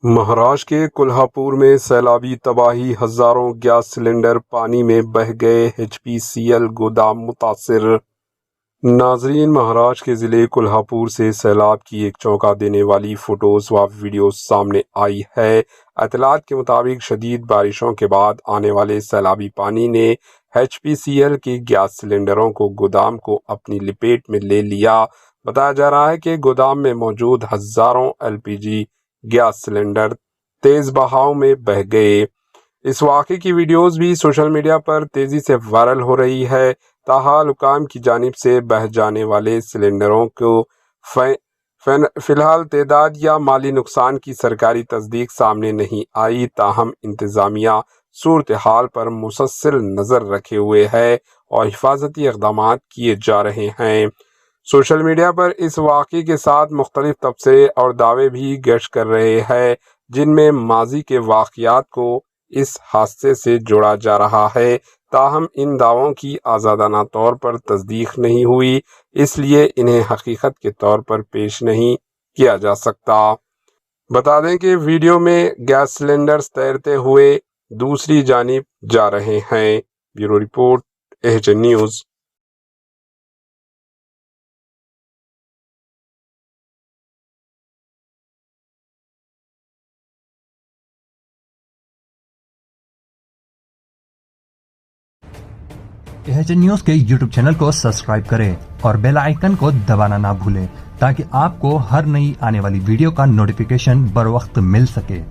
مہاراشٹر کے کولہاپور میں سیلابی تباہی، ہزاروں گیس سلنڈر پانی میں بہہ گئے، HPCL گودام متاثر۔ ناظرین، مہاراشٹر کے ضلع کولہاپور سے سیلاب کی ایک چونکا دینے والی فوٹوز و ویڈیوز سامنے آئی ہے۔ اطلاعات کے مطابق شدید بارشوں کے بعد آنے والے سیلابی پانی نے HPCL کے گیس سلنڈروں کو گودام کو اپنی لپیٹ میں لے لیا۔ بتایا جا رہا ہے کہ گودام میں موجود ہزاروں LPG گیس سلنڈر تیز بہاؤ میں بہہ گئے۔ اس واقعے کی ویڈیوز بھی سوشل میڈیا پر تیزی سے وائرل ہو رہی ہے۔ تاحال حکام کی جانب سے بہہ جانے والے سلنڈروں کو فی الحال تعداد یا مالی نقصان کی سرکاری تصدیق سامنے نہیں آئی، تاہم انتظامیہ صورتحال پر مسلسل نظر رکھے ہوئے ہے اور حفاظتی اقدامات کیے جا رہے ہیں۔ سوشل میڈیا پر اس واقعے کے ساتھ مختلف تبصرے اور دعوے بھی گشت کر رہے ہیں، جن میں ماضی کے واقعات کو اس حادثے سے جوڑا جا رہا ہے، تاہم ان دعووں کی آزادانہ طور پر تصدیق نہیں ہوئی، اس لیے انہیں حقیقت کے طور پر پیش نہیں کیا جا سکتا۔ بتا دیں کہ ویڈیو میں گیس سلنڈرز تیرتے ہوئے دوسری جانب جا رہے ہیں۔ Bureau report, AHN news. AHN news کے YouTube چینل کو سبسکرائب کریں اور بیل آئیکن کو دبانا نہ بھولیں تاکہ آپ کو ہر نئی آنے والی ویڈیو کا نوٹیفیکیشن بر وقت مل سکے۔